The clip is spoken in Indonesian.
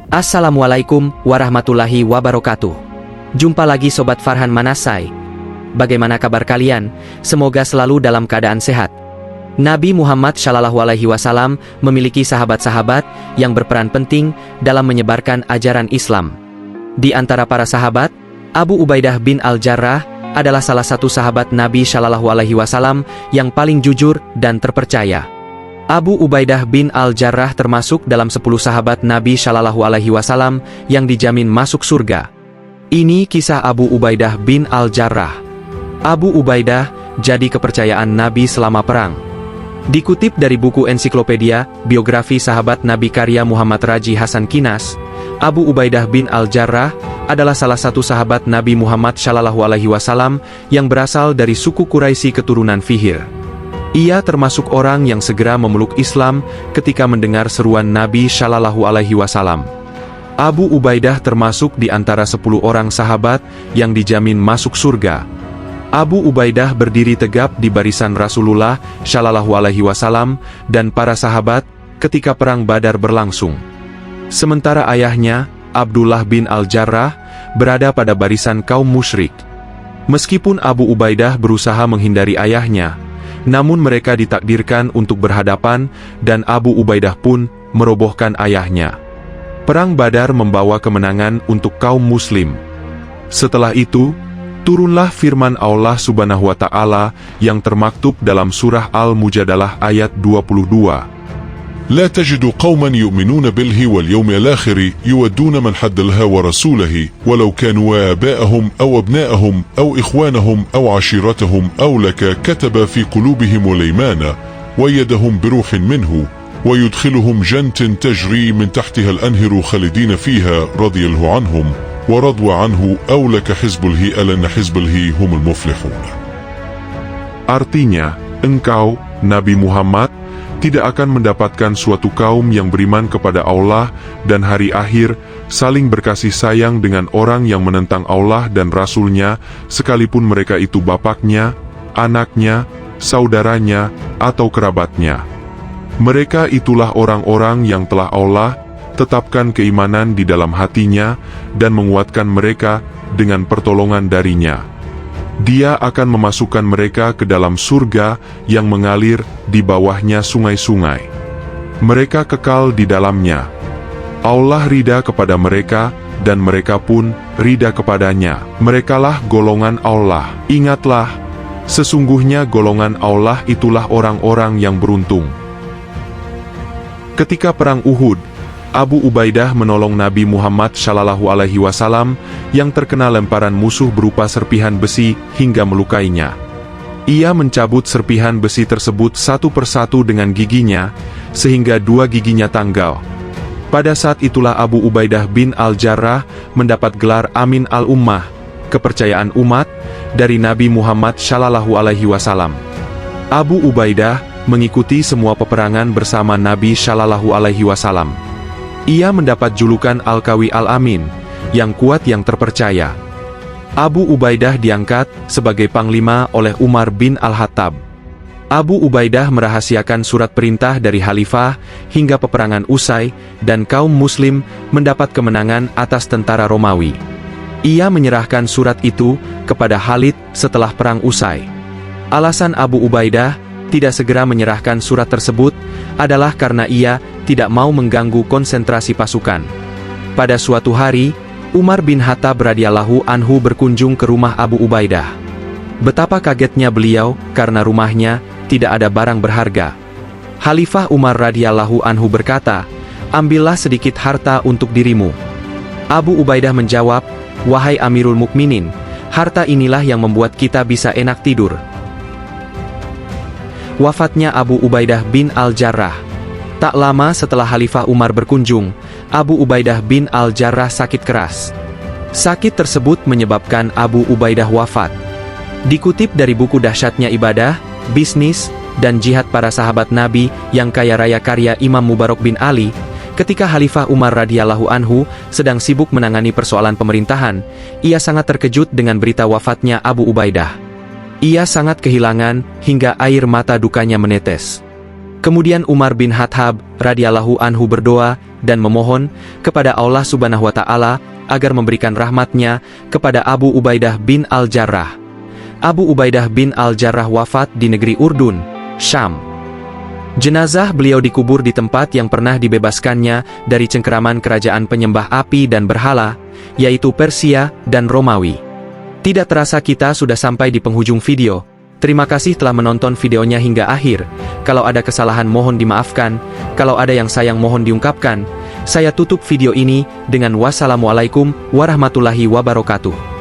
Assalamualaikum warahmatullahi wabarakatuh. Jumpa lagi Sobat Farhan Manasai. Bagaimana kabar kalian? Semoga selalu dalam keadaan sehat. Nabi Muhammad SAW memiliki sahabat-sahabat yang berperan penting dalam menyebarkan ajaran Islam. Di antara para sahabat, Abu Ubaidah bin Al-Jarrah adalah salah satu sahabat Nabi SAW yang paling jujur dan terpercaya. Abu Ubaidah bin Al-Jarrah termasuk dalam 10 sahabat Nabi SAW yang dijamin masuk surga. Ini kisah Abu Ubaidah bin Al-Jarrah. Abu Ubaidah jadi kepercayaan Nabi selama perang. Dikutip dari buku ensiklopedia biografi sahabat Nabi karya Muhammad Raji Hasan Kinas, Abu Ubaidah bin Al-Jarrah adalah salah satu sahabat Nabi Muhammad SAW yang berasal dari suku Quraisy keturunan Fihr. Ia termasuk orang yang segera memeluk Islam ketika mendengar seruan Nabi SAW. Abu Ubaidah termasuk di antara 10 orang sahabat yang dijamin masuk surga. Abu Ubaidah berdiri tegap di barisan Rasulullah SAW dan para sahabat ketika perang Badar berlangsung. Sementara ayahnya, Abdullah bin Al-Jarrah, berada pada barisan kaum musyrik. Meskipun Abu Ubaidah berusaha menghindari ayahnya, namun mereka ditakdirkan untuk berhadapan dan Abu Ubaidah pun merobohkan ayahnya. Perang Badar membawa kemenangan untuk kaum muslim. Setelah itu, turunlah firman Allah Subhanahu wa Ta'ala yang termaktub dalam surah Al-Mujadalah ayat 22. لا تجد قوما يؤمنون بالله واليوم الآخر يودون من حد الله ورسوله ولو كانوا آباءهم أو أبناءهم أو إخوانهم أو عشيرتهم أو لك كتب في قلوبهم الإيمان ويدهم بروح منه ويدخلهم جنة تجري من تحتها الأنهر خالدين فيها رضي الله عنهم ورضوا عنه أو لك حزب الله ألا إن حزب الله هم المفلحون. Artinya, engkau, Nabi Muhammad, tidak akan mendapatkan suatu kaum yang beriman kepada Allah dan hari akhir, saling berkasih sayang dengan orang yang menentang Allah dan Rasul-Nya, sekalipun mereka itu bapaknya, anaknya, saudaranya, atau kerabatnya. Mereka itulah orang-orang yang telah Allah tetapkan keimanan di dalam hatinya dan menguatkan mereka dengan pertolongan darinya. Dia akan memasukkan mereka ke dalam surga yang mengalir di bawahnya sungai-sungai. Mereka kekal di dalamnya. Allah ridha kepada mereka, dan mereka pun ridha kepadanya. Merekalah golongan Allah. Ingatlah, sesungguhnya golongan Allah itulah orang-orang yang beruntung. Ketika perang Uhud, Abu Ubaidah menolong Nabi Muhammad SAW yang terkena lemparan musuh berupa serpihan besi hingga melukainya. Ia mencabut serpihan besi tersebut satu persatu dengan giginya, sehingga 2 giginya tanggal. Pada saat itulah Abu Ubaidah bin Al-Jarrah mendapat gelar Amin al-Ummah, kepercayaan umat, dari Nabi Muhammad SAW. Abu Ubaidah mengikuti semua peperangan bersama Nabi SAW. Ia mendapat julukan Al-Qawi Al-Amin, yang kuat yang terpercaya. Abu Ubaidah diangkat sebagai panglima oleh Umar bin Al-Khattab. Abu Ubaidah merahasiakan surat perintah dari khalifah hingga peperangan usai dan kaum muslim mendapat kemenangan atas tentara Romawi. Ia menyerahkan surat itu kepada Khalid setelah perang usai. Alasan Abu Ubaidah tidak segera menyerahkan surat tersebut adalah karena ia tidak mau mengganggu konsentrasi pasukan. Pada suatu hari, Umar bin Khattab radhiyallahu anhu berkunjung ke rumah Abu Ubaidah. Betapa kagetnya beliau karena rumahnya tidak ada barang berharga. Khalifah Umar radhiyallahu anhu berkata, "Ambillah sedikit harta untuk dirimu." Abu Ubaidah menjawab, "Wahai Amirul Mukminin, harta inilah yang membuat kita bisa enak tidur." Wafatnya Abu Ubaidah bin Al-Jarrah. Tak lama setelah Khalifah Umar berkunjung, Abu Ubaidah bin Al-Jarrah sakit keras. Sakit tersebut menyebabkan Abu Ubaidah wafat. Dikutip dari buku Dahsyatnya Ibadah, Bisnis, dan Jihad Para Sahabat Nabi yang kaya raya karya Imam Mubarak bin Ali, ketika Khalifah Umar radhiyallahu anhu sedang sibuk menangani persoalan pemerintahan, ia sangat terkejut dengan berita wafatnya Abu Ubaidah. Ia sangat kehilangan hingga air mata dukanya menetes. Kemudian Umar bin Khattab radhiyallahu anhu berdoa dan memohon kepada Allah Subhanahu wa Ta'ala agar memberikan rahmatnya kepada Abu Ubaidah bin Al-Jarrah. Abu Ubaidah bin Al-Jarrah wafat di negeri Urdun, Syam. Jenazah beliau dikubur di tempat yang pernah dibebaskannya dari cengkeraman kerajaan penyembah api dan berhala, yaitu Persia dan Romawi. Tidak terasa kita sudah sampai di penghujung video. Terima kasih telah menonton videonya hingga akhir. Kalau ada kesalahan mohon dimaafkan, kalau ada yang sayang mohon diungkapkan. Saya tutup video ini dengan wassalamualaikum warahmatullahi wabarakatuh.